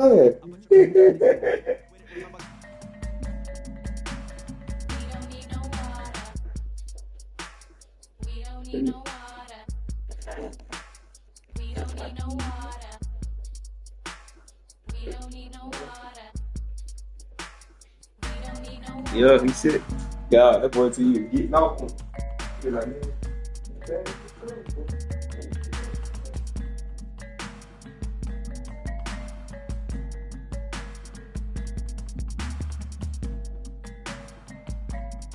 Yeah. Yeah, he said, God, that boy to you getting off him. You're like, man,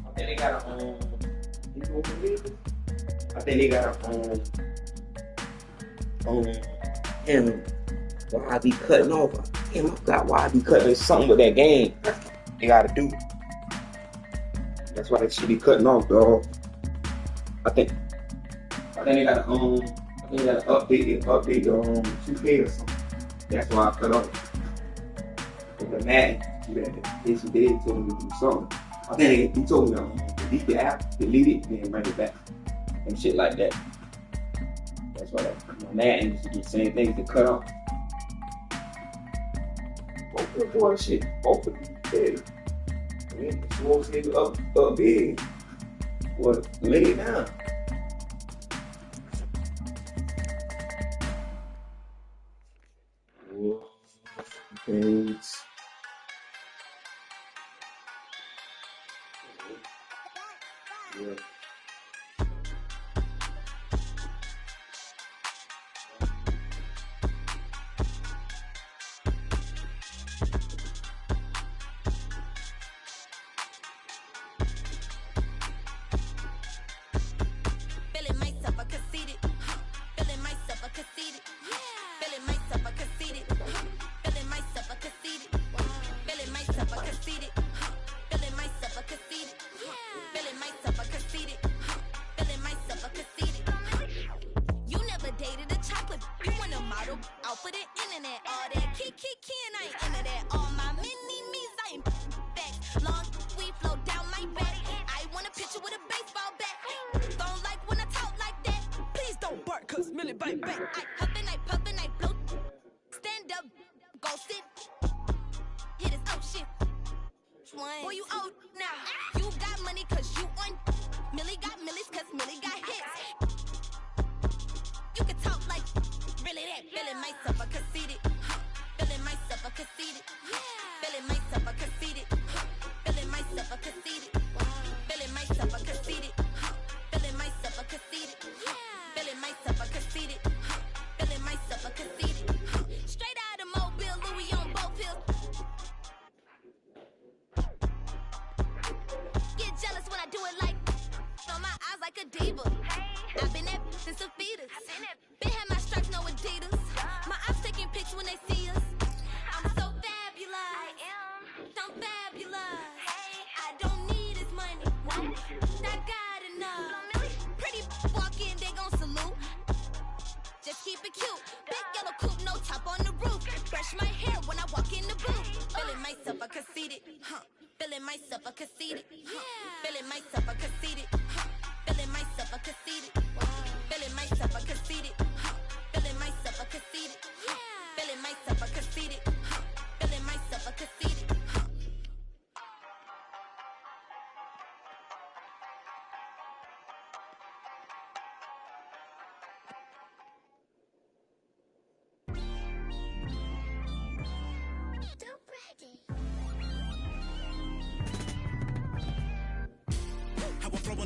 I think they got a you know what it is? I think they got a him why I be cutting off. Damn, I forgot why I be cutting. There's something with that game. They gotta do. That's why they should be cutting off, dog. I think they got I think they got to update the 2K or something. That's why I cut off. But the Madden, they told me to do something. I think he told me to delete the app, delete it, and then bring it back. And shit like that. That's why my Madden used to do the same thing to cut off. Both of them boy shit. Both of them big. I mean, the small nigga up big. Boy, lay it down. Thanks. Yeah.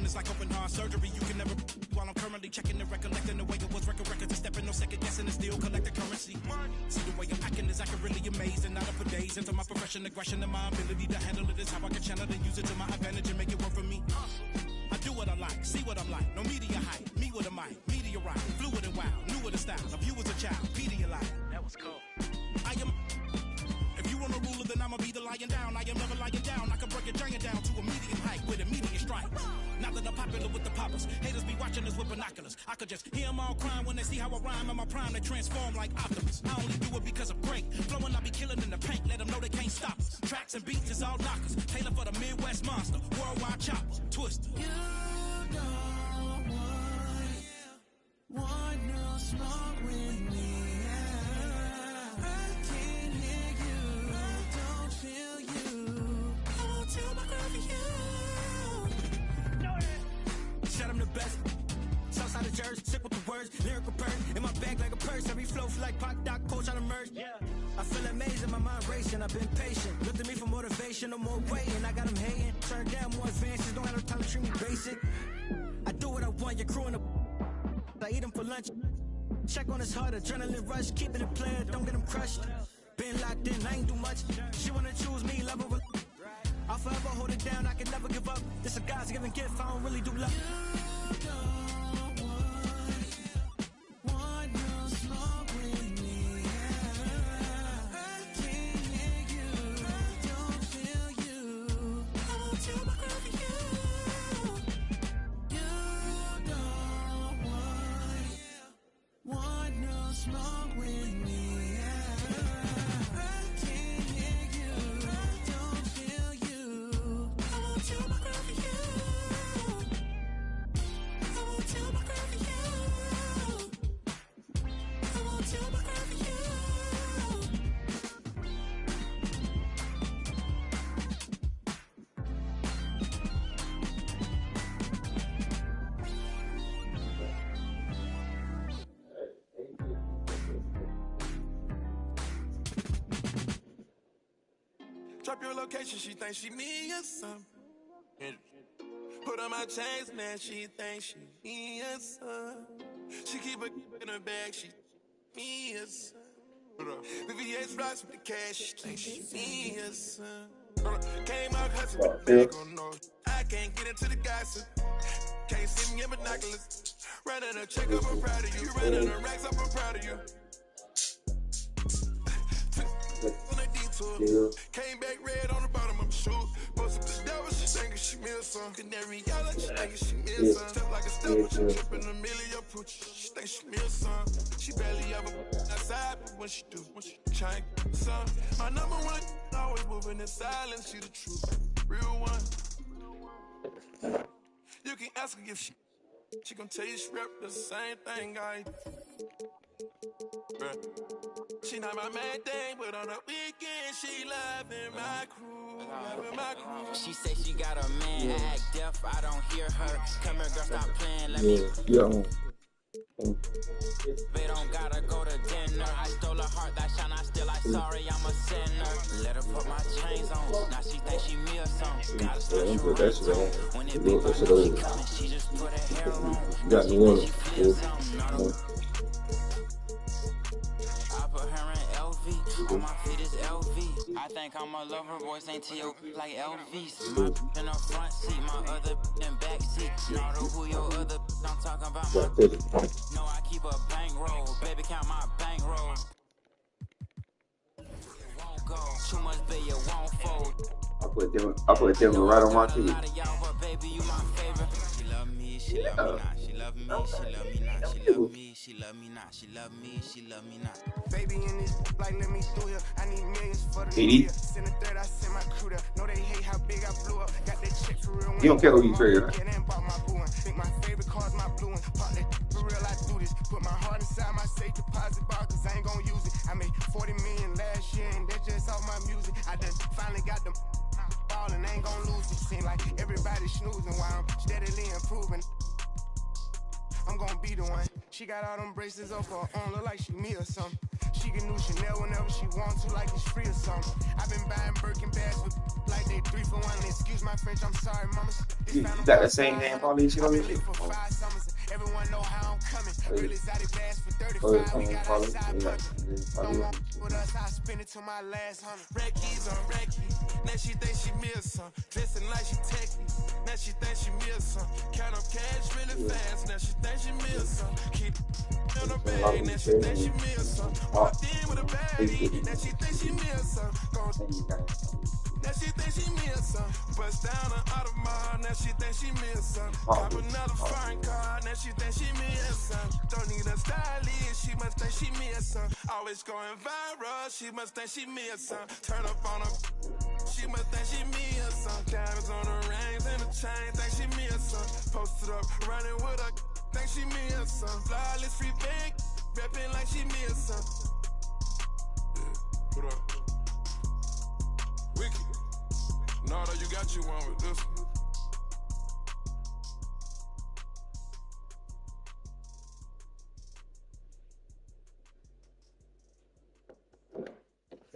It's like open heart surgery. You can never. While I'm currently checking and recollecting the way it was record records and stepping, no second guessing and still collect the currency. See the way I'm acting is acting really amazing. Not up for days into my profession, aggression, and my ability to handle it is how I can channel and use it to my advantage and make it work for me. I do what I like, see what I'm like. No media hype, me with a mic, meteorite, fluid and wild, new with a style. Of you as a child, Pedialyte. That was cool. I am. If you want a ruler, then I'ma be the lying down. I am never lying down. I can break a giant down to a medium height with a medium strike. Now that I'm popular with the poppers, haters be watching us with binoculars. I could just hear them all crying when they see how I rhyme. In my prime, they transform like Optimus. I only do it because I'm great. Flowing, I be killing in the paint. Let them know they can't stop us. Tracks and beats is all knockers. Taylor for the Midwest monster. Worldwide choppers. Twister. You don't want no smoke with me. I can't hear first. Lyrical purse in my bag like a purse. Every flow feel like Pac, Doc, coach on the merge. Yeah. I feel amazing, my mind racing. I've been patient. Look to me for motivation, no more waiting. I got them hating. Turn down more advances. Don't have no time to treat me basic. I do what I want. Your crew in the. I eat them for lunch. Check on his heart, adrenaline rush. Keeping it player, don't get him crushed. Been locked in, I ain't do much. She wanna choose me, love her. I'll forever hold it down, I can never give up. This a God's given gift, I don't really do love. You don't want no smoke with me. I can't hear you, I don't feel you. I won't tell my girl for you. You don't want no smoke with me. Drop your location, she thinks she me or something. Put on my chains, man, she thinks she me or something. She keep it in her bag, she me or something. The VH rocks with the cash, she thinks she me or something. Came out hustling with the bag on no. I can't get into the gossip. Can't see me in binoculars. Running a check up, I'm proud of you. Running a racks up, I'm proud of you. On a detour, came back red on the bottom of my shoe. Posted the devil, she thinking she me or something. Canary yellow, she thinking she me or something. Step like a step, but she tripping a million pooch. She think she me or something. She barely ever outside, but when she do, when she try something. My number one, always moving in silence. She the truth, real one. You can ask her if she gon' tell you she rep the same thing I. She not my main thing, but on the weekend she loving my crew, loving my crew. She say she got a man, I act deaf, I don't hear her. Come here, girl, stop playing, let me. They don't gotta go to dinner. I stole her heart, that shine, I still, I sorry, I'm a sinner. Let her put my chains on, now she think she me or something. Gotta start you right. When it be by she coming, she just put her hair on. Now she think she feel something. On my feet is LV. I think I'm a lover, boys ain't T.O. like Elvis. My in the front seat, my other in back seat. Not who your other I'm talking about my. No, I keep a bankroll. Baby, count my bankroll. Won't go. Too much baby, you won't fold. I put them right on my TV. Baby, you my favorite. She love me, she love me not. She love me, she love me not. She love me, she love me not. She love me, she love me not. Baby in this like let me through here. I need millions for the new year. Send a third, I send my crew there. Know they hate how big I blew up. Got that check for real. You don't care who you trade, right? Yeah, bought my blue one. Think my favorite car's my blue one. Pop that for real, I do this. Put my heart inside my safe deposit box, cause I ain't gon' use it. I made 40 million last year, and that's just off my music. I just finally got them ballin', ain't gon' lose it. Seem like everybody snoozing while I'm steadily improving. I'm gon' be the one. She got all them braces up her arm, look like she me or something. She can do Chanel whenever she wants to, like it's free or something. I've been buying Birkin bags with like they 3 for 1. Excuse my French, I'm sorry, mama. You got the same name, Pauline? She I've been lit for 5 summers. Everyone know how I'm coming. Real exotic bags for 35. We got outside punch. Don't want with us, I spend it till my last 100. Red keys on red keys. Now she think she me or something. Dressing like she techie. Now she think she me or something. Count up cash really fast. Now she think she me or something. Keep in her bag. Now she think she me or something. Walked in with a baddie. Now she think she me or something. Now she think she me or something. Bust down an Audemars. Now she think she me or something. Cop another foreign car. Now she think she me or something. Don't need a stylist. She must think she me or something. Always going viral. She must think she me or something. Turn up on her. She must think she me or something. Diamonds on her rings and the chain. Think she me or something. Posted up, running with her. Think she me or something. Flawless free big. Reppin' like she me or something. Yeah, put up. Wicked. Nardo, you got you one with this one.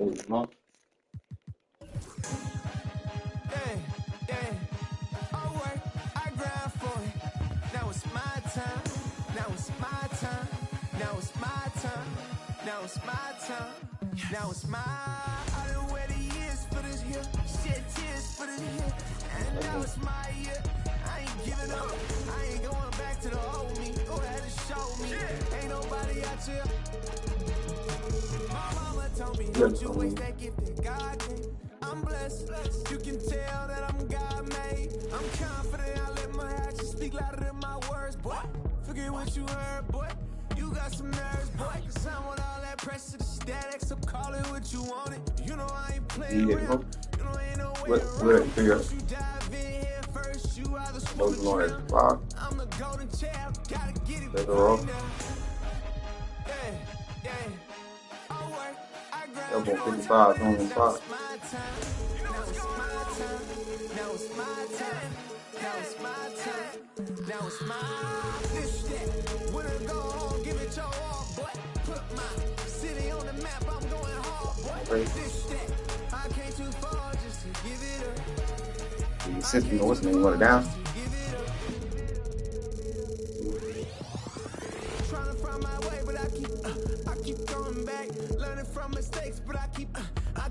Huh? I work, I grind for it. Now it's my time. Now it's my time. Now it's my time. Now it's my time. Now it's my. I done waited years for this here. Shed tears for this here. And now it's my year. I ain't giving up. I ain't going back to the old me. Go ahead and show me. Ain't nobody out here. My mama told me, don't you waste that gift that God gave. I'm blessed. You can tell that I'm God made. I'm confident. I let my actions speak louder than my words, boy. Forget what you heard, boy. You got some nerves, boy. Cause I want all that pressure to static. So call it what you want it. You know I ain't playing around. You know ain't no way around. Once you dive in here first, you either swim or drown. I'm the golden child. Gotta get it right now. Yeah. I work, I grind. Now it's my time. Now it's my time. Now it's my time. Now it's my time. Now it's my this that. When I go home, give it your all, boy. Put my city on the map. I'm going hard, boy. This that. I came too far just to give it up. You sit in what's name, want it down? Trying to find my way, but I keep going back. Learning from mistakes, but I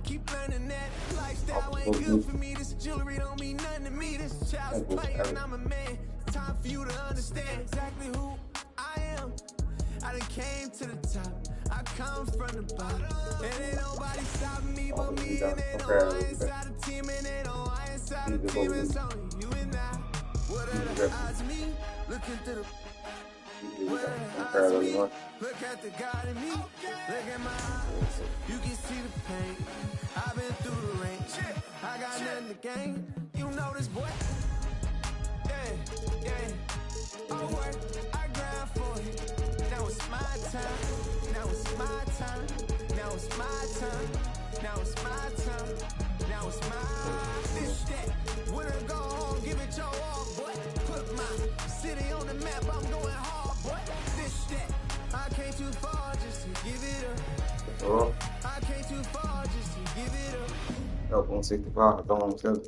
keep learning that lifestyle ain't good for me. This jewelry don't mean nothing to me. This child's playing, I'm a man. Time for you to understand exactly who I am. I done came to the top. I come from the bottom. And ain't nobody stopping me but me. And they know I inside the team. And they know I inside the team. It's only you and I. What are the odds of me? Looking through the look at the God in me. Look at my eyes. You can see the pain. I've been through the rain. I got nothing to gain. You know this, boy. Yeah. I work, I grind for it. Now it's my time. Now it's my time. Now it's my time. Now it's my time. Now it's my this that. When I go home, give it your all, boy. Put my city on the map. I'm going hard, boy. This that. I came too far just to give it up. I came too far just to give it up. Up 165, don't want to tell you.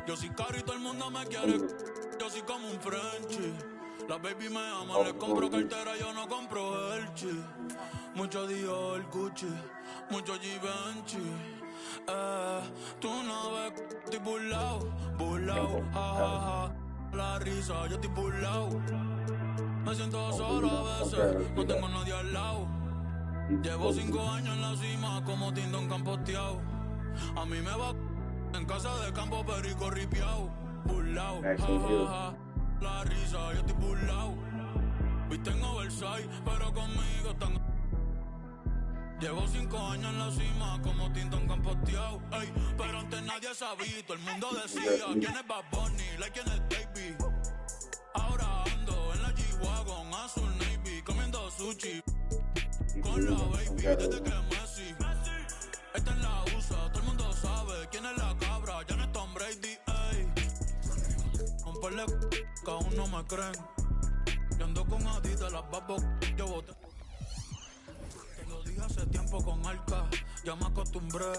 Yo soy caro y todo el mundo me quiere. Yo soy como un Frenchie. La baby me ama, le compro cartera, yo no compro Elchi. Mucho Dior, Gucci, mucho Givenchy. Tú no ves que estoy burlao, jajaja. La risa, yo estoy burlao. Me siento solo a veces, no tengo nadie al lado. Llevo 5 años en la cima como Tindon campoteado. A mí me va en casa de campo perico ripiao. Burlao, jajaja. La risa, yo estoy burlao. Viste en Oversize, pero conmigo están. Llevo 5 años en la cima como Tindon campoteado. Ey, pero antes nadie sabía, todo el mundo decía quién es Bad Bunny, like quién es Baby. Ahora ando en la G-Wagon, azul navy, comiendo sushi. Con la baby desde que Messi. Esta es la USA, todo el mundo sabe quién es la cabra, ya no es Tom Brady, ey. Romperle que aún no me creen. Yo ando con Adidas, las babos yo boté. Te lo dije hace tiempo con Arca, ya me acostumbré.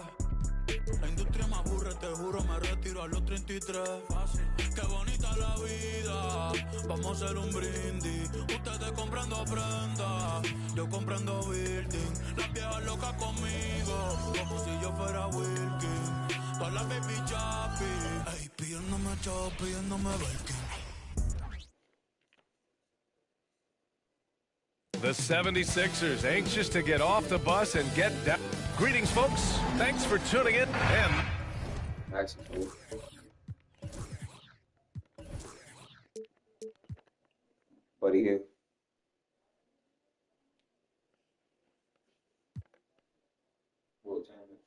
La industria me aburre, te juro, me retiro a los 33. Fácil. Qué bonita la vida, vamos a hacer un brindis. Ustedes comprando prenda, yo comprando building. Las viejas locas conmigo, como si yo fuera Wilkin. Todas las baby chappy, ey, pidiéndome chop, pidiéndome Belkin. The 76ers anxious to get off the bus and get down. Greetings, folks. Thanks for tuning in. And Nice. Buddy here. What time is it?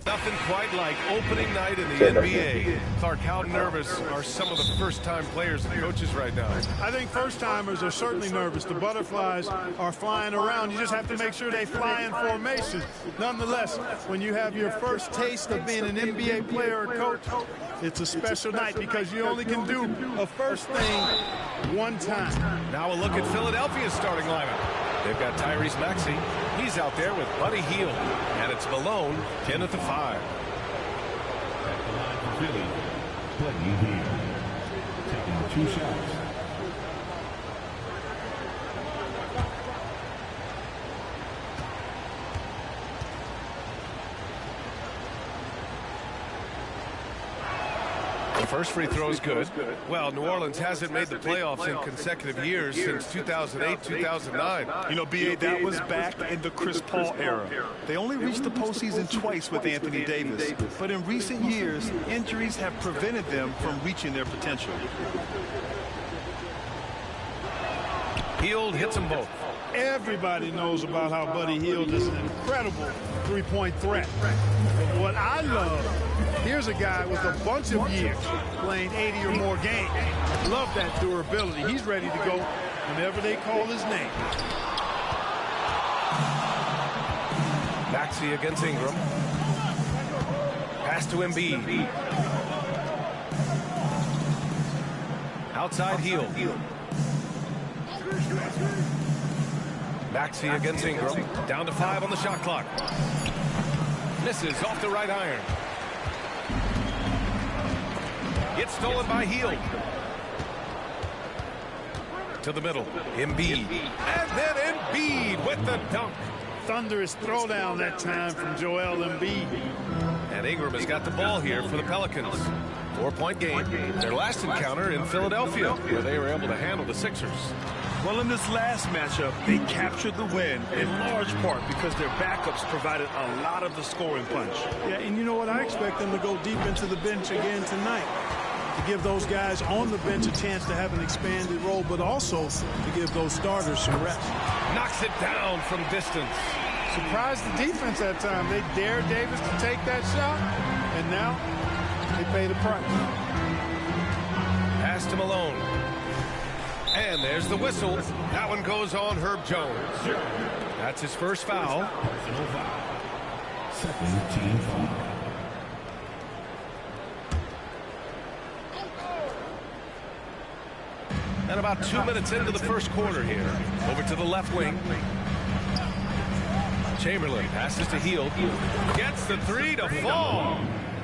Nothing quite like opening night in the NBA. Clark, how nervous are some of the first-time players and coaches right now? I think first-timers are certainly nervous. The butterflies are flying around. You just have to make sure they fly in formation. Nonetheless, when you have your first taste of being an NBA player or coach, it's a special night because you only can do a first thing one time. Now a look at Philadelphia's starting lineup. They've got Tyrese Maxey. He's out there with Buddy Hield. And it's Malone, 10 at the 5. At the line for Philly, Buddy Hield. Taking 2 shots. The first free throw is good. Well, New Orleans hasn't made the playoffs in consecutive years since 2008, 2009. You know, B.A., that was back in the Chris Paul era. They only reached the postseason twice with Anthony Davis. But in recent years, injuries have prevented them from reaching their potential. Hield hits them both. Everybody knows about how Buddy Hield is an incredible three-point threat. But what I love, here's a guy with a bunch of years playing 80 or more games. Love that durability. He's ready to go whenever they call his name. Maxey against Ingram. Pass to Embiid. Outside Hield. Maxey against Ingram. Down to 5 on the shot clock. Misses off the right iron. Gets stolen by Hield. To the middle. Embiid. And then Embiid with the dunk. Thunderous throwdown that time from Joel Embiid. And Ingram has got the ball here for the Pelicans. 4-point game. Their last encounter in Philadelphia, where they were able to handle the Sixers. Well, in this last matchup, they captured the win in large part because their backups provided a lot of the scoring punch. Yeah, and you know what? I expect them to go deep into the bench again tonight to give those guys on the bench a chance to have an expanded role, but also to give those starters some rest. Knocks it down from distance. Surprised the defense that time. They dared Davis to take that shot, and now they pay the price. Pass to Malone. And there's the whistle. That one goes on Herb Jones. That's his first foul. Second team foul. And about 2 minutes into the first quarter here. Over to the left wing. Chamberlain passes to Hield. Gets the 3 to fall.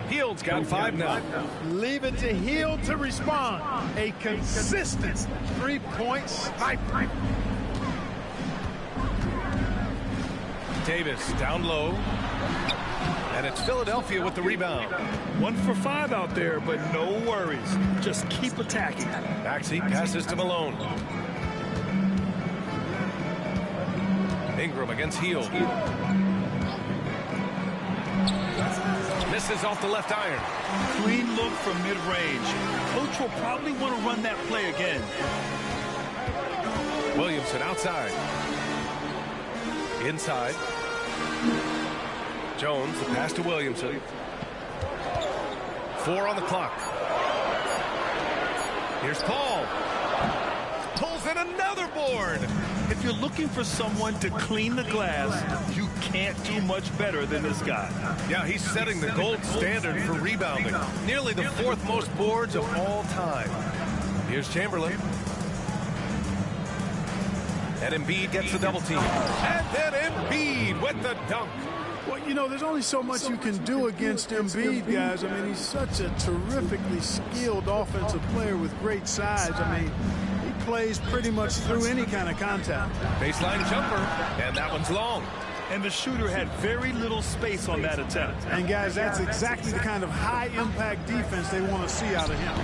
Hield's got 5 now. Leave it to Hield to respond. A consistent three-point sniper. Davis down low. And it's Philadelphia with the rebound. 1 for 5 out there, but no worries. Just keep attacking. Maxey passes to Malone. Ingram against Hield. Misses off the left iron. Clean look from mid-range. Coach will probably want to run that play again. Williamson outside. Inside. Jones, the pass to Williamson. 4 on the clock. Here's Paul. Pulls in another board. If you're looking for someone to clean the glass, you can't do much better than this guy. Yeah, he's setting the gold standard for rebounding. Nearly the 4th most boards of all time. Here's Chamberlain. And Embiid gets the double team. And then Embiid with the dunk. Well, you know, there's only so much you can do against Embiid, guys. I mean, he's such a terrifically skilled offensive player with great size. I mean, he plays pretty much through any kind of contact. Baseline jumper, and that one's long. And the shooter had very little space on that attempt. And, guys, that's exactly the kind of high-impact defense they want to see out of him.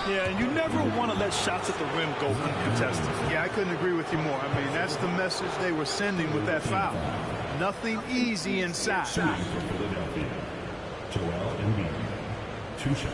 Yeah, and you never want to let shots at the rim go uncontested. Yeah, I couldn't agree with you more. I mean, that's the message they were sending with that foul. Nothing easy inside. Shooting for Philadelphia, Joel Embiid. 2 shots.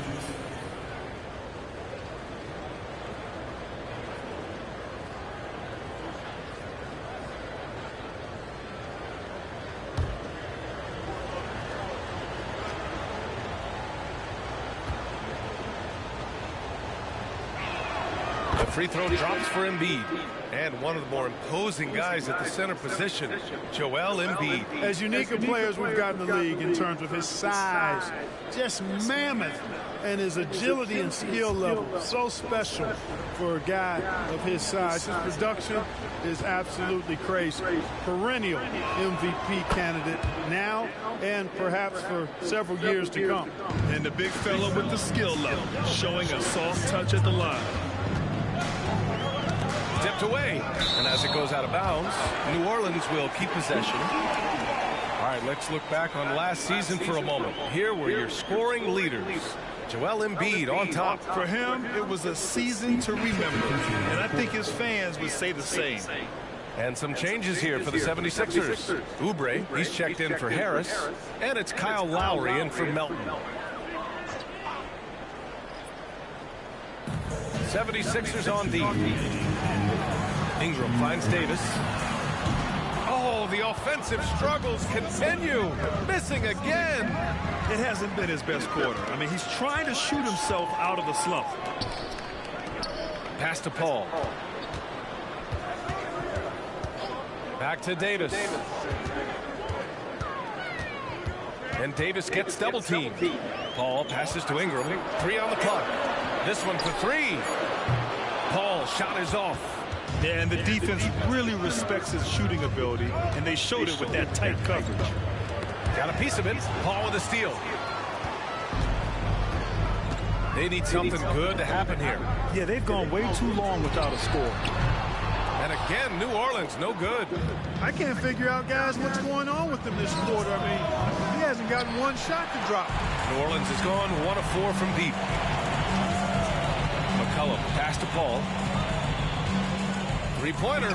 free throw drops for Embiid. And one of the more imposing guys at the center position, Joel Embiid. As unique a player as we've got in the league in terms of his size, just mammoth, and his agility and skill level, so special for a guy of his size. His production is absolutely crazy. Perennial MVP candidate now and perhaps for several years to come. And the big fella with the skill level, showing a soft touch at the line. Tipped away, and as it goes out of bounds, New Orleans will keep possession. All right, let's look back on last season for a moment. Here were your scoring leaders. Joel Embiid on top. For him, it was a season to remember, and I think his fans would say the same. And some changes here for the 76ers. Oubre, he's checked in for Harris, and it's Kyle Lowry in for Melton. 76ers on D. Ingram finds Davis. Oh, the offensive struggles continue. Missing again. It hasn't been his best quarter. I mean, he's trying to shoot himself out of the slump. Pass to Paul. Back to Davis. And Davis gets double teamed. Paul passes to Ingram. 3 on the clock. This one for 3. Paul's shot is off. Yeah, and the defense really respects his shooting ability, and they showed it with that tight coverage. Got a piece of it. Paul with a steal. They need something good to happen here. Yeah, they've gone way too long without a score. And again, New Orleans, no good. I can't figure out, guys, what's going on with him this quarter. I mean, he hasn't gotten one shot to drop. New Orleans has gone 1 of 4 from deep. McCollum, pass to Paul. Three-pointer.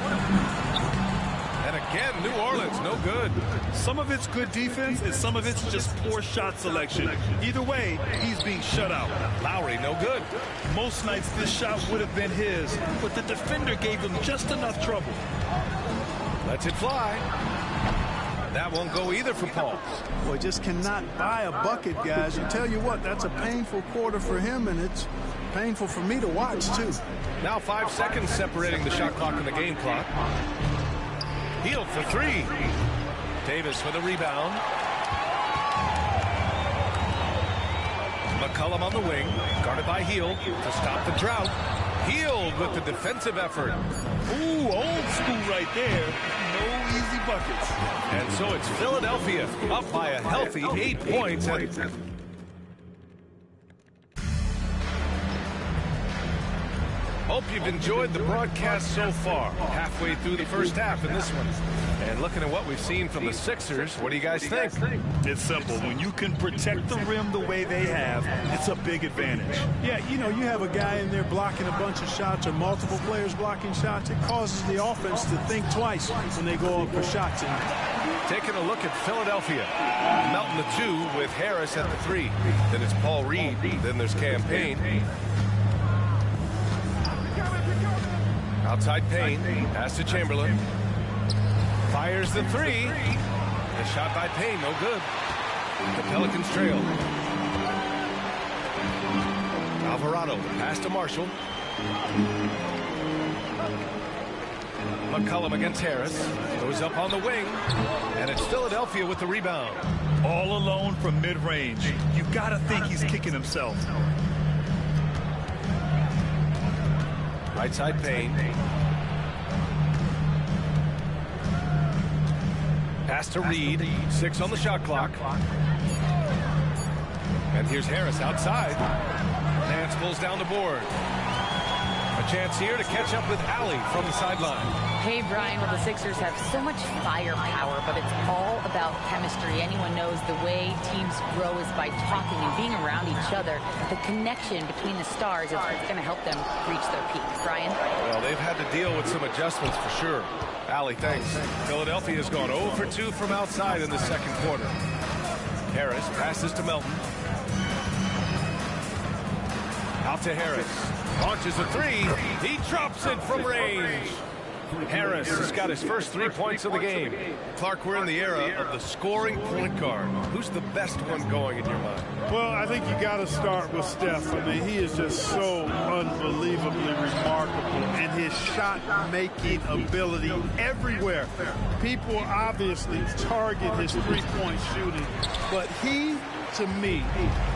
And again, New Orleans, no good. Some of it's good defense, and some of it's just poor shot selection. Either way, he's being shut out. Lowry, no good. Most nights this shot would have been his, but the defender gave him just enough trouble. Lets it fly. That won't go either for Paul. Boy, just cannot buy a bucket, guys. And tell you what, that's a painful quarter for him, and it's painful for me to watch, too. Now 5 seconds separating the shot clock and the game clock. Hield for 3. Davis with a rebound. McCollum on the wing, guarded by Hield to stop the drought. Hield with the defensive effort. Ooh, old school right there. No easy buckets. And so it's Philadelphia up by a healthy 8 points. Hope you've enjoyed the broadcast so far. Halfway through the first half in this one. And looking at what we've seen from the Sixers, what do you guys think? It's simple. When you can protect the rim the way they have, it's a big advantage. Yeah, you know, you have a guy in there blocking a bunch of shots or multiple players blocking shots. It causes the offense to think twice when they go up for shots. Taking a look at Philadelphia. Melton the 2 with Harris at the 3. Then it's Paul Reed. Then there's Campaign. Outside Payne, pass to Chamberlain. Fires the 3. The shot by Payne, no good. The Pelicans trail. Alvarado, pass to Marshall. McCollum against Harris. Goes up on the wing. And it's Philadelphia with the rebound. All alone from mid-range. You gotta think he's kicking himself. Right side Payne. Pass to Reed. 6 on the shot clock. And here's Harris outside. Nance pulls down the board. A chance here to catch up with Allie from the sideline. Hey, Brian, well, the Sixers have so much firepower, but it's all about chemistry. Anyone knows the way teams grow is by talking and being around each other. The connection between the stars is what's going to help them reach their peak. Brian? Well, they've had to deal with some adjustments for sure. Allie, thanks. Philadelphia has gone 0 for 2 from outside in the second quarter. Harris passes to Melton. Out to Harris. Launches a 3. He drops it from range. Harris has got his first 3 points of the game. Clark, we're in the era of the scoring point guard. Who's the best one going in your mind? Well, I think you got to start with Steph. I mean, he is just so unbelievably remarkable, and his shot-making ability everywhere. People obviously target his three-point shooting, but he, to me,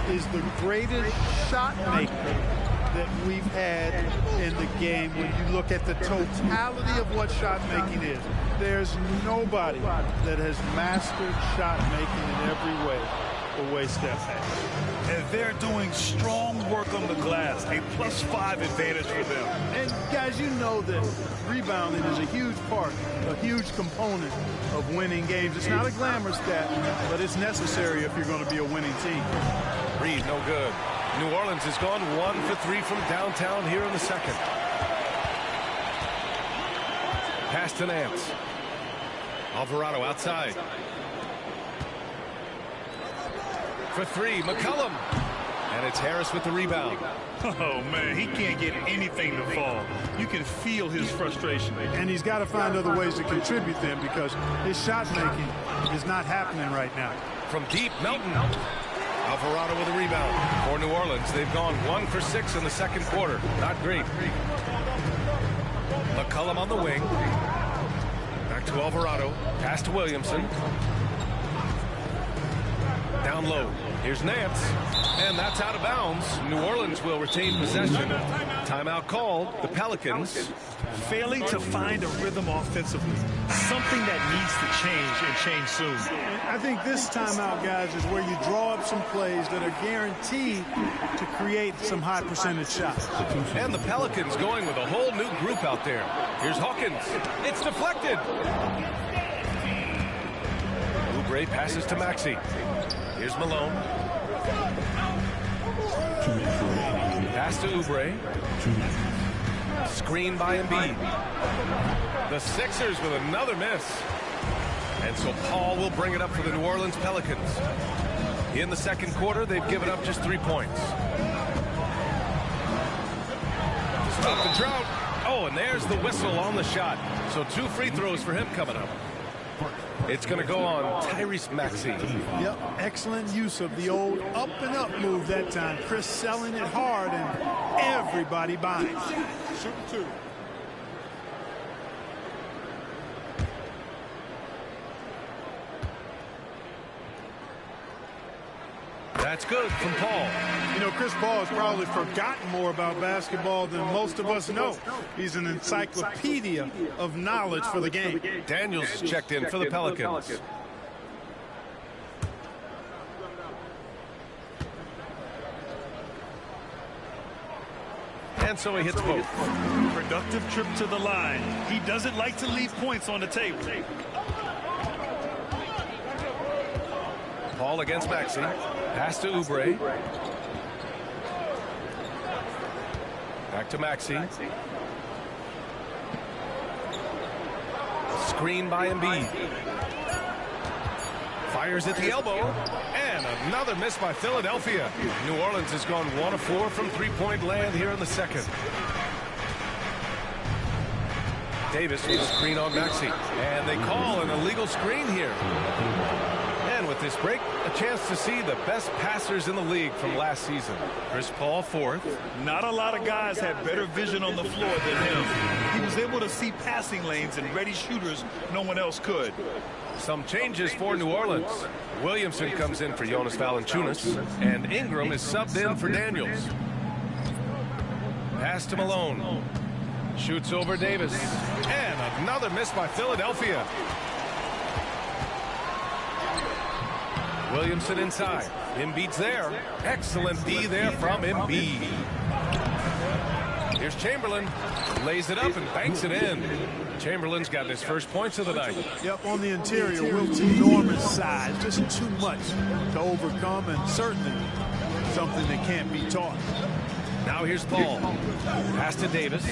is the greatest shot maker that we've had in the game. When you look at the totality of what shot making is, there's nobody that has mastered shot making in every way the way Steph has. And they're doing strong work on the glass, a +5 advantage for them. And guys, you know that rebounding is a huge part, a huge component of winning games. It's not a glamour stat, but it's necessary if you're going to be a winning team. Reed, no good. New Orleans has gone 1 for 3 from downtown here in the second. Pass to Nance. Alvarado outside. For 3, McCollum. And it's Harris with the rebound. Oh, man, he can't get anything to fall. You can feel his frustration. And he's got to find other ways to contribute them because his shot making is not happening right now. From deep, Melton. Alvarado with a rebound. For New Orleans, they've gone 1 for 6 in the second quarter. Not great. McCollum on the wing. Back to Alvarado. Pass to Williamson. Down low. Here's Nance. And that's out of bounds. New Orleans will retain possession. Timeout called. The Pelicans. Failing to find a rhythm offensively. Something that needs to change and change soon. I think this timeout, guys, is where you draw up some plays that are guaranteed to create some high percentage shots. And the Pelicans going with a whole new group out there. Here's Hawkins. It's deflected. Oubre passes to Maxey. Here's Malone. Pass to Oubre. Screen by Embiid. The Sixers with another miss. And so Paul will bring it up for the New Orleans Pelicans. In the second quarter, they've given up just 3 points. Stop the drought. Oh, and there's the whistle on the shot. So 2 free throws for him coming up. It's going to go on Tyrese Maxey. Yep, excellent use of the old up and up move that time. Chris selling it hard and everybody buying. Shoot 2. That's good from Paul. You know, Chris Paul has probably forgotten more about basketball than most of us know. He's an encyclopedia of knowledge for the game. Daniels checked in for the Pelicans. And so he hits both. Productive trip to the line. He doesn't like to leave points on the table. Paul against Maxey. Pass to Oubre. Back to Maxey. Screen by Embiid. Fires at the elbow. And another miss by Philadelphia. New Orleans has gone 1 of 4 from three-point land here in the second. Davis with a screen on Maxey. And they call an illegal screen here. And with this break, a chance to see the best passers in the league from last season. Chris Paul, 4th. Not a lot of guys had better vision on the floor than him. He was able to see passing lanes and ready shooters no one else could. Some changes for New Orleans. Williamson comes in for Jonas Valanciunas, and Ingram is subbed in for Daniels. Pass to Malone. Shoots over Davis. And another miss by Philadelphia. Williamson inside. Embiid's there. Excellent D there from Embiid. Here's Chamberlain. Lays it up and banks it in. Chamberlain's got his first points of the night. Yep, on the interior, Wilton Norman's side. Just too much to overcome, and certainly something that can't be taught. Now here's Paul. Pass to Davis.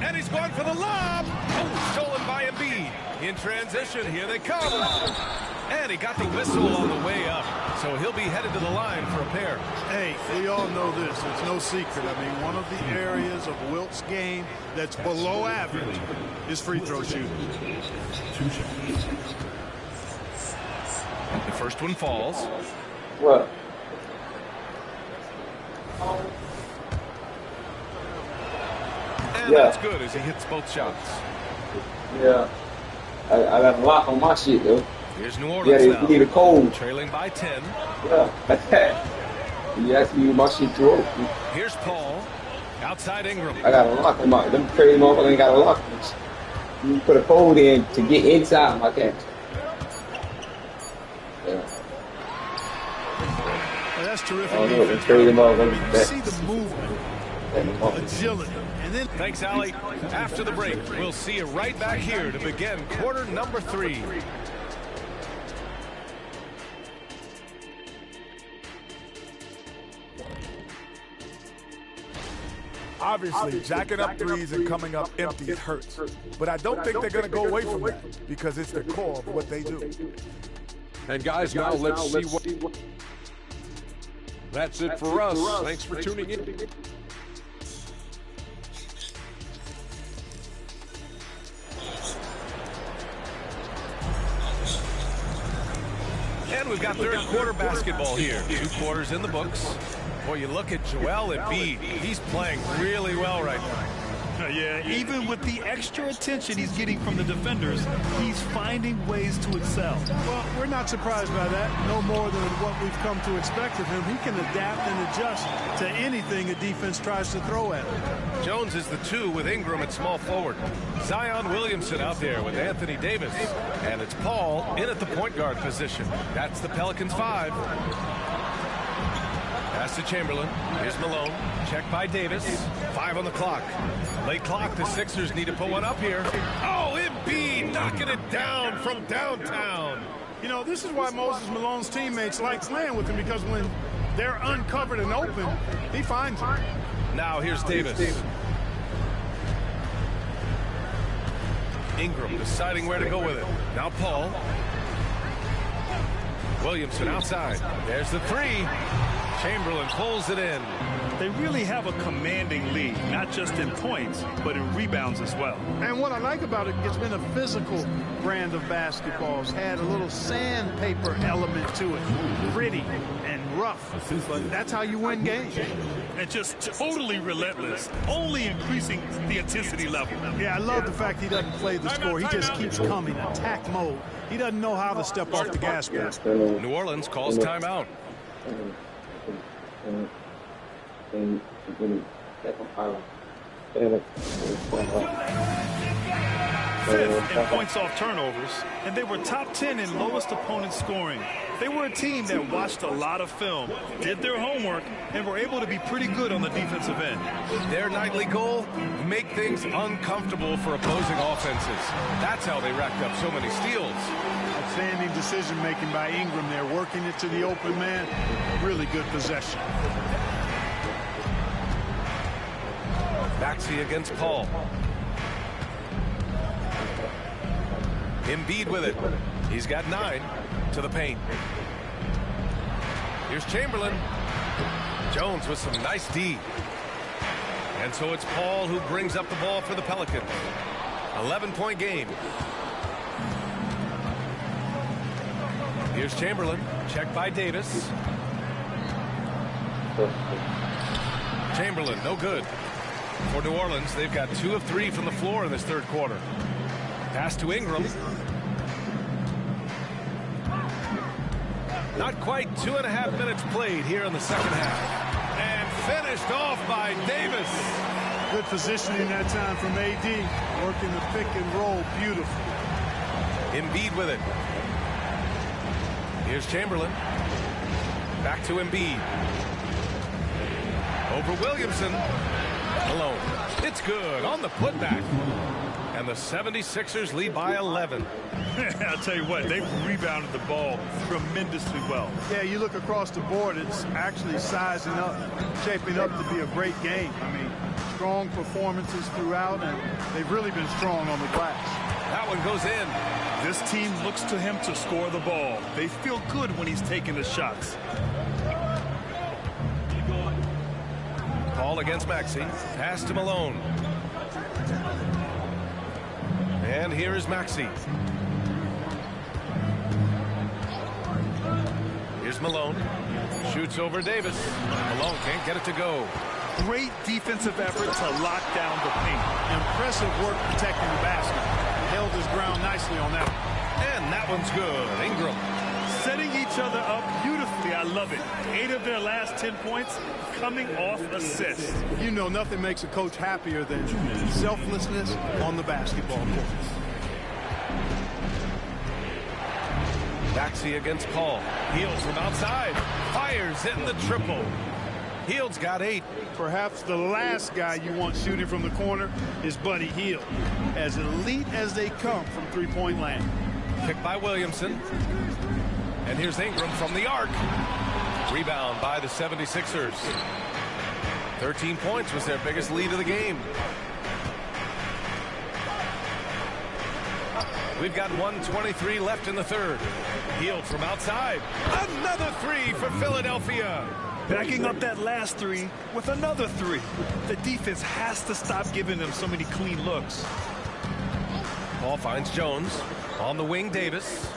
And he's going for the lob. Oh, stolen by Embiid. In transition, here they come. And he got the whistle on the way up. so he'll be headed to the line for a pair. Hey, we all know this. It's no secret. I mean, one of the areas of Wilt's game that's below average is free throw shooting. The first one falls. What? And that's good as he hits both shots. Yeah. I got a lock on my shit, though. Here's New Orleans now. Need a cold. Trailing by 10. Yeah. You asked me my shit too old. Here's Paul. Outside Ingram. I got a lock on my. Them crazy motherfuckers ain't got a lock. You put a code in to get inside my catch. Yeah. Well, that's terrific. I don't know. Them crazy motherfuckers. You see the movement, agility. And then thanks, Allie. After the break, we'll see you right back here to begin quarter number 3. Obviously, jacking up threes and coming up empty hurts. But I don't think they're going to go away from that because it's the core of what they do. And guys, now let's see what... That's it for us. Thanks for tuning in. And we've got third quarter basketball here. 2 quarters in the books. Boy, you look at Joel Embiid. He's playing really well right now. Yeah, even with the extra attention he's getting from the defenders, he's finding ways to excel. Well, we're not surprised by that. No more than what we've come to expect of him. He can adapt and adjust to anything a defense tries to throw at him. Jones is the 2 with Ingram at small forward. Zion Williamson out there with Anthony Davis. And it's Paul in at the point guard position. That's the Pelicans 5. Pass to Chamberlain. Here's Malone. Check by Davis. 5 on the clock. Late clock. The Sixers need to put one up here. Oh, Embiid knocking it down from downtown. You know, this is why Moses Malone's teammates like playing with him, because when they're uncovered and open, he finds them. Now here's Davis. Ingram deciding where to go with it. Now Paul. Williamson outside. There's the 3. Chamberlain pulls it in. They really have a commanding lead, not just in points, but in rebounds as well. And what I like about it, it's been a physical brand of basketball. It's had a little sandpaper element to it. Gritty and rough. But that's how you win games. And just totally relentless, only increasing the intensity level. Yeah, I love the fact he doesn't play the score. He just keeps coming, attack mode. He doesn't know how to step off the gas pedal. New Orleans calls timeout. 5th in points off turnovers, and they were top 10 in lowest opponent scoring. They were a team that watched a lot of film, did their homework, and were able to be pretty good on the defensive end. Their nightly goal, make things uncomfortable for opposing offenses. That's how they racked up so many steals. Outstanding decision-making by Ingram there, working it to the open man. Really good possession. Maxey against Paul. Embiid with it. He's got 9 to the paint. Here's Chamberlain. Jones with some nice D. And so it's Paul who brings up the ball for the Pelicans. 11-point game. Here's Chamberlain. Checked by Davis. Chamberlain, no good. For New Orleans, they've got 2 of 3 from the floor in this third quarter. Pass to Ingram. Not quite 2.5 minutes played here in the second half. And finished off by Davis. Good positioning that time from AD. Working the pick and roll beautiful. Embiid with it. Here's Chamberlain. Back to Embiid. Over Williamson. Malone. It's good on the putback. And the 76ers lead by 11. I'll tell you what, they've rebounded the ball tremendously well. Yeah, you look across the board, it's actually sizing up, shaping up to be a great game. I mean, strong performances throughout, and they've really been strong on the glass. That one goes in. This team looks to him to score the ball. They feel good when he's taking the shots. Ball against Maxey. Pass to Malone. And here is Maxey. Here's Malone. Shoots over Davis. Malone can't get it to go. Great defensive effort to lock down the paint. Impressive work protecting the basket. Held his ground nicely on that one. And that one's good. Ingram. Setting each other up beautifully. I love it. 8 of their last 10 points coming off assists. You know, nothing makes a coach happier than selflessness on the basketball court. Maxey against Paul. Hield from outside. Fires in the triple. Hield's got 8. Perhaps the last guy you want shooting from the corner is Buddy Hield. As elite as they come from three-point land. Kicked by Williamson. And here's Ingram from the arc. Rebound by the 76ers. 13 points was their biggest lead of the game. We've got 1:23 left in the third. Hield from outside. Another 3 for Philadelphia. Backing up that last 3 with another 3. The defense has to stop giving them so many clean looks. Ball finds Jones. On the wing, Davis.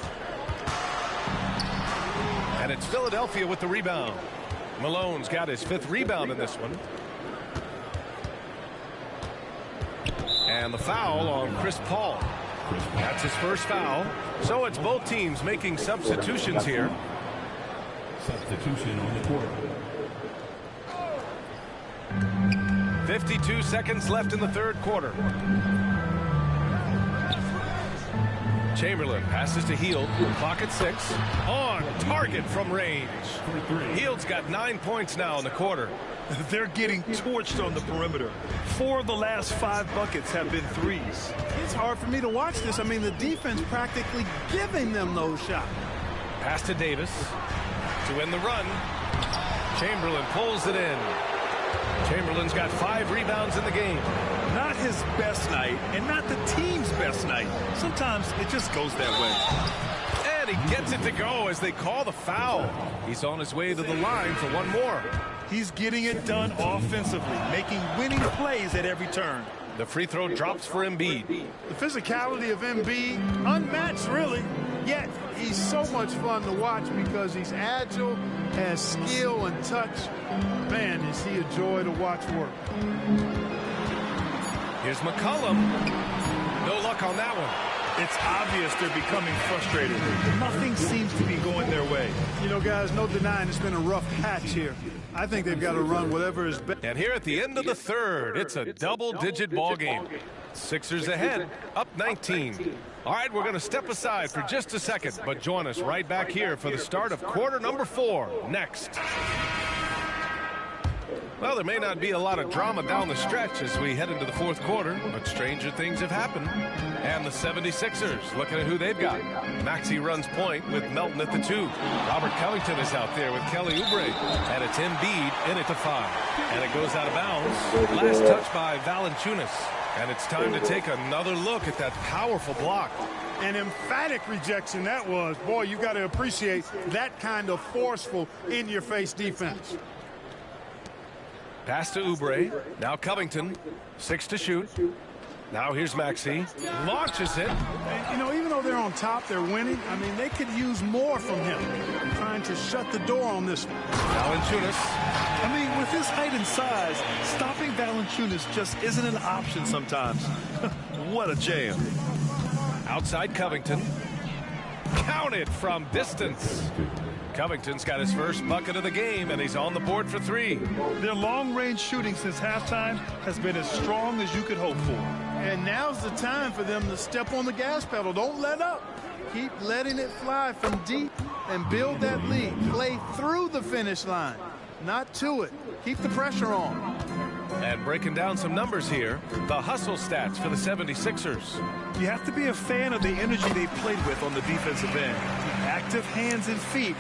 And it's Philadelphia with the rebound. Malone's got his 5th rebound in this one. And the foul on Chris Paul. That's his first foul. So it's both teams making substitutions here. Substitution on the court. 52 seconds left in the third quarter. Chamberlain passes to Hield. Clock at 6. On target from range. Hield's got 9 points now in the quarter. They're getting torched on the perimeter. 4 of the last 5 buckets have been threes. It's hard for me to watch this. I mean, the defense practically giving them those shots. Pass to Davis to end the run. Chamberlain pulls it in. Chamberlain's got 5 rebounds in the game. Not his best night and not the team's best night. Sometimes it just goes that way. And he gets it to go as they call the foul. He's on his way to the line for one more. He's getting it done offensively, making winning plays at every turn. The free throw drops for Embiid. The physicality of Embiid, unmatched really, yet he's so much fun to watch because he's agile, has skill and touch. Man, is he a joy to watch work. Here's McCollum. No luck on that one. It's obvious they're becoming frustrated. Nothing seems to be going their way. You know, guys, no denying it's been a rough patch here. I think they've got to run whatever is best. And here at the end of the third, it's a double-digit ball game. Sixers ahead, up 19. All right, we're going to step aside for just a second, but join us right back here for the start of quarter number 4 next. Well, there may not be a lot of drama down the stretch as we head into the fourth quarter, but stranger things have happened. And the 76ers, looking at who they've got. Maxey runs point with Melton at the 2. Robert Covington is out there with Kelly Oubre. And it's Embiid in at the 5. And it goes out of bounds. Last touch by Valanciunas. And it's time to take another look at that powerful block. An emphatic rejection that was. Boy, you got to appreciate that kind of forceful, in-your-face defense. Pass to Oubre. Now Covington. 6 to shoot. Now here's Maxey. Launches it. And, you know, even though they're on top, they're winning. I mean, they could use more from him. Trying to shut the door on this one. Valanciunas. I mean, with his height and size, stopping Valanciunas just isn't an option sometimes. What a jam. Outside Covington. Counted from distance. Covington's got his first bucket of the game, and he's on the board for 3. Their long-range shooting since halftime has been as strong as you could hope for. And now's the time for them to step on the gas pedal. Don't let up. Keep letting it fly from deep and build that lead. Play through the finish line, not to it. Keep the pressure on. And breaking down some numbers here, the hustle stats for the 76ers. You have to be a fan of the energy they played with on the defensive end. Active hands and feet.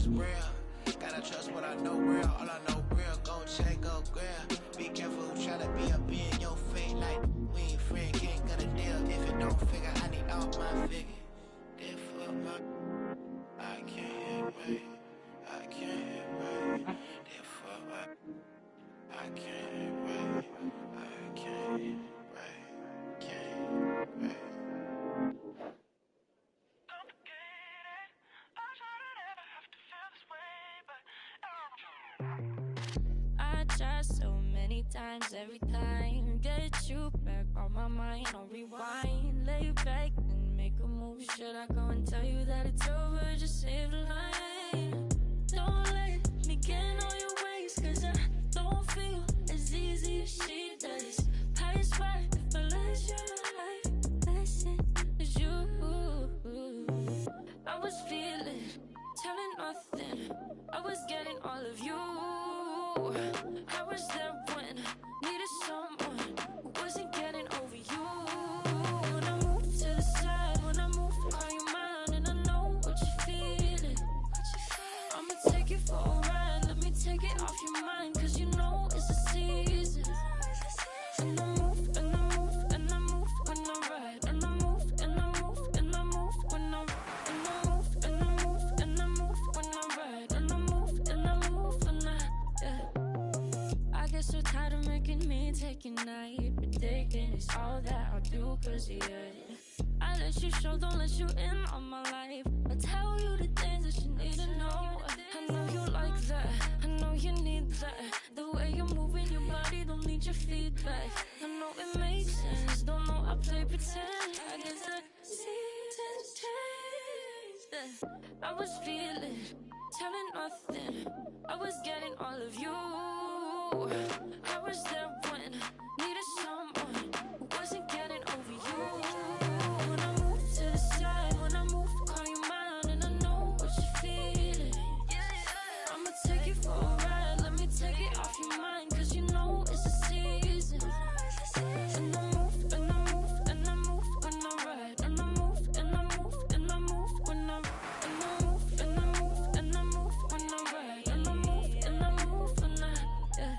real. Gotta trust what I know real. All I know real. Go check, go grab. Be careful who try to be up in your face like we ain't friend, can't get a deal. If it don't figure, I need all my figure. Therefore, I can't hit right. I can't hit right. Therefore, I can't hit right. I can't hit right. Can't hit right. I try so many times, every time get you back on my mind. I'll rewind, lay back and make a move. Should I go and tell you that it's over? Just save the line. Don't let me get in all your ways, cause I don't feel as easy as she does. I swear if I let you life lesson is you. I was feeling, telling nothing. I was getting all of you. I was there when needed someone who wasn't getting over you. When I move to the side, when I move, call you mine, and I know what you're feeling. I'ma take it for a ride, let me take it off your mind, cause you know it's a season. And I move, and I move, and I move when I ride, and I move, and I move, and I move when I ride, and I move, and I move, and I move when I ride, and I move, and I move when I get so tired of making me take a night, but taking is all that I'll do, cause yeah. I let you show, don't let you in on my life. I tell you the things that you need to know. I know you like that, I know you need that. The way you're moving your body, don't need your feedback. I know it makes sense, don't know I play pretend. I guess the seasons change. I was feeling, telling nothing. I was getting all of you. I was there when needed someone who wasn't getting over you. When I move to the side, when I move, call you mine, and I know what you're feeling. I'ma take it for a ride, let me take it off your mind, cause you know it's a season. And I move, and I move, and I move when I ride, and I move, and I move, and I move when I ride, and I move, and I move, and I move when I ride, and I move, and I move when I, yeah.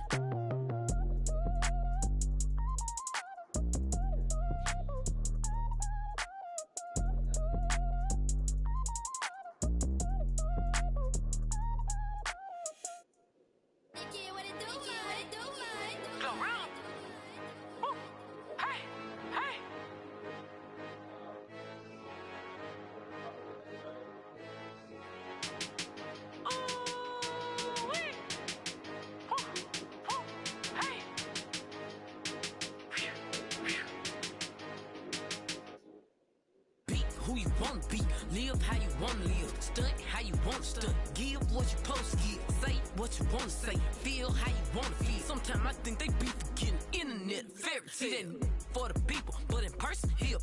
Who you wanna be, live how you wanna live, stunt how you wanna stunt, give what you supposed to give, say what you wanna say, feel how you wanna feel. Sometimes I think they be forgetting internet fairy tale. That for the people, but in person here,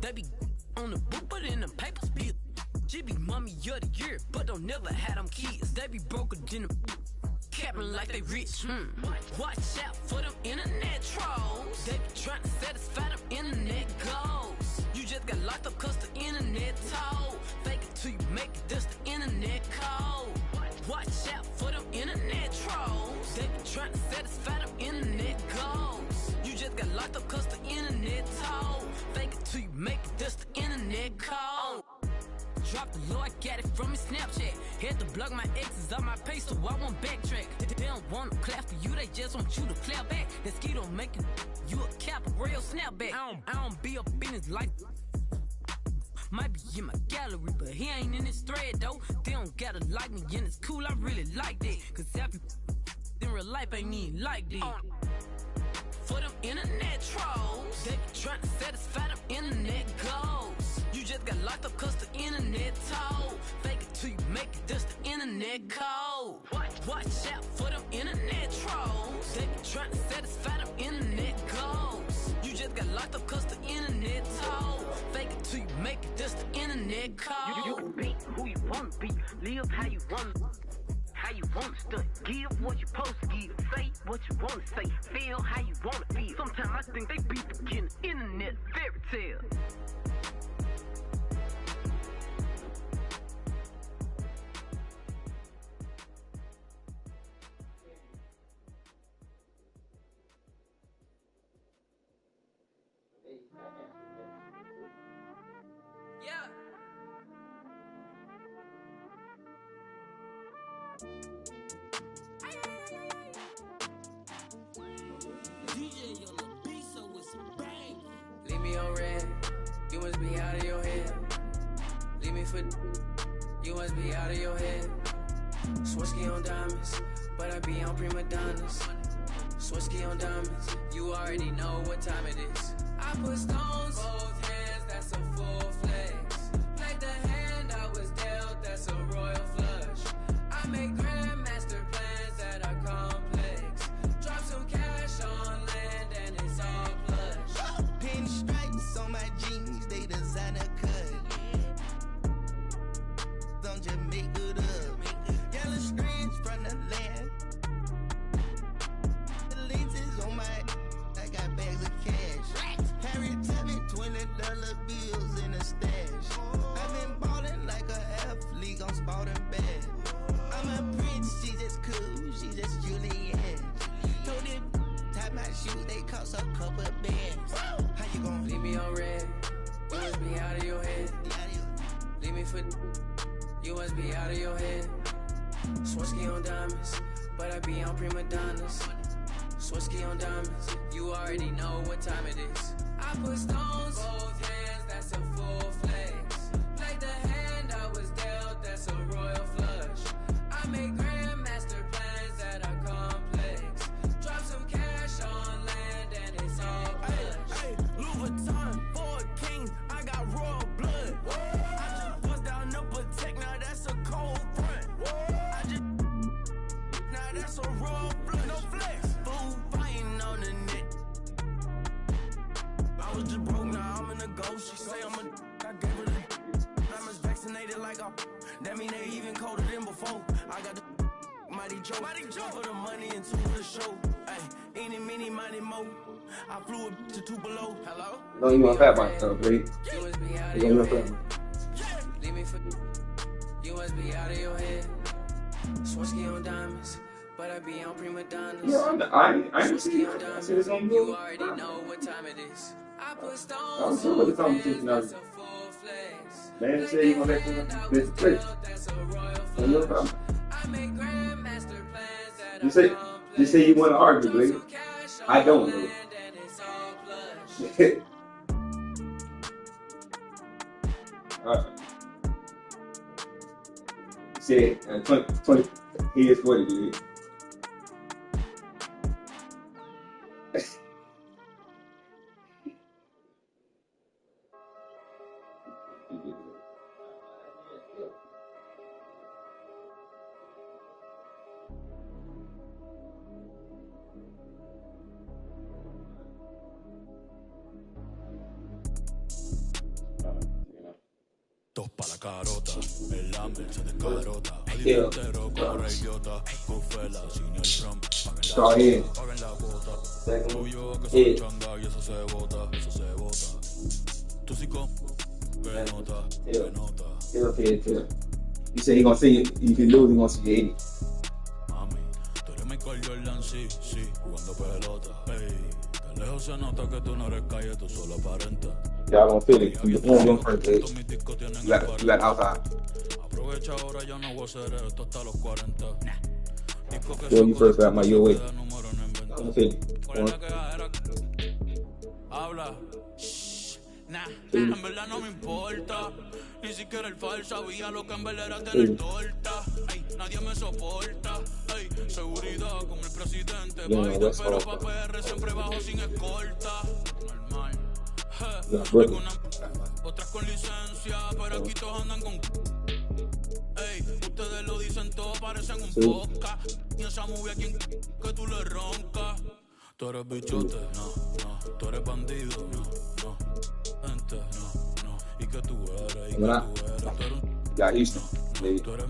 they be on the book, but in the papers bill. She be mommy of the year, but don't never have them kids. They be broker than the capping like they rich. Watch out for them internet trolls. They be trying to satisfy them internet goals. You just got locked up cause the internet told. Fake it till you make it, that's the internet code. Watch out for them internet trolls. They be trying to satisfy them internet goals. You just got locked up cause the internet told. Fake it till you make it, that's the internet code. Drop the low, I got it from his Snapchat. Had to block my exes on my page so I won't backtrack. They don't want to clap for you, they just want you to clap back. That ski don't make you a cap, a real snapback. I don't be up in his life. Might be in my gallery, but he ain't in this thread though. They don't gotta like me and it's cool, I really like that. Cause happy in real life ain't even like that. For them internet trolls, they be trying to satisfy them internet goals. You just got locked up cause the internet told. Fake it till you make it, that's the internet code. Watch out for them internet trolls. They be trying to satisfy them internet goals. You just got locked up cause the internet told. Fake it till you make it, that's the internet code. You can be who you wanna be, live how you wanna. How you want to stunt, give what you supposed to give, say what you want to say, feel how you want to feel. Sometimes I think they be forgetting internet fairy tale. Leave me on red, you must be out of your head. Leave me for, you must be out of your head. Swirsky on diamonds, but I be on prima donnas. Swirsky on diamonds, you already know what time it is. I put stones, both hands, that's a full flex. Played the hand I was dealt, that's a royal flush. I make grandmaster plans that are complex. Drop some cash on land and it's all plush. Pinstripes on my jeans, they designer cut. Don't just make it up. Yellow strands from the land. The lenses on my, I got bags of cash. Harry Tubman, $20 bills in a stash. I've been ballin' like a athlete on Spalding bad. I'm a prince, she just cool, she just Julianne. Told him, tie my shoes, they cost a couple bands. How you gon' leave me on red? You must be out of your head. Leave me for, you must be out of your head. Swirsky on diamonds, but I be on prima donnas. Swirsky on diamonds, you already know what time it is. I put stones, both hands, that's a full flex. Played the hand I was dealt, that's a royal flush. I make grandmaster plans that are complex. Drop some cash on land and it's all plush. Hey, Louis Vuitton for a king, I got royal blood. I just bust down the Protect, now that's a cold front. I just, now that's a royal blood. No flex, fool fighting on the net. I was just broke, now I'm in a ghost. She say I'm a, I gave her the, I'm as vaccinated like a, that mean they even colder than before. I got the mighty Joe, for the money and two for the show. Hey, any, mini, mighty, mo. I flew it to Tupelo. Hello? No, you want fat bike stuff, right? You must be out of You your gonna head. Leave me for, you must be out of your head. Swirsky on diamonds, but I be on prima donnas. Yeah, I ain't see Swirsky on it. diamonds, I see this on you blue. already know what time it is. I put I'm stones, sure what the both hands, competition that's is. a full flex. Man said you gonna let this play. That's a royal So no flush. problem. I make grandmaster plans that You say you want to argue, baby. I don't know. and it's all plush. Said 20, he is 40, dude. Dos pa' la carota, el Lamel se descarota. El día entero como reyota, Cufela, sin el Trump, paguen la cuota. Tuyo que son changa y eso se bota, eso se bota. Tu psico, que nota, que nota. You said he gonna see you. If you lose, he gonna see you 80. Mami, tú eres Michael Jordan, sí, sí, jugando pelota. Ey, de lejos se nota que tú no eres calle, tú solo aparentas. Y'all gonna feel it. You first, bitch. You got outside. Aprovecha ahora, ya no voy a hacer esto hasta los 40. Disco que When you first got my your way. número no inventa. I'm gonna feel it. ¿Cuál es la quejadera? Habla. Nah, en verdad no me importa. Ni siquiera el fal sabía lo que en verdad era tener torta. Ey, nadie me soporta. Ey, seguridad como el presidente Biden, pero pa' PR siempre bajo sin escolta. Normal. Otras con licencia, pero aquí todos andan con. Ey, ustedes lo dicen todo, parecen un podcast. Y esa movie a quien que tú le roncas. Tú eres bichote, no. Tú eres bandido, no. Gente, no. Y que tú eres, Ya, Houston. Tú eres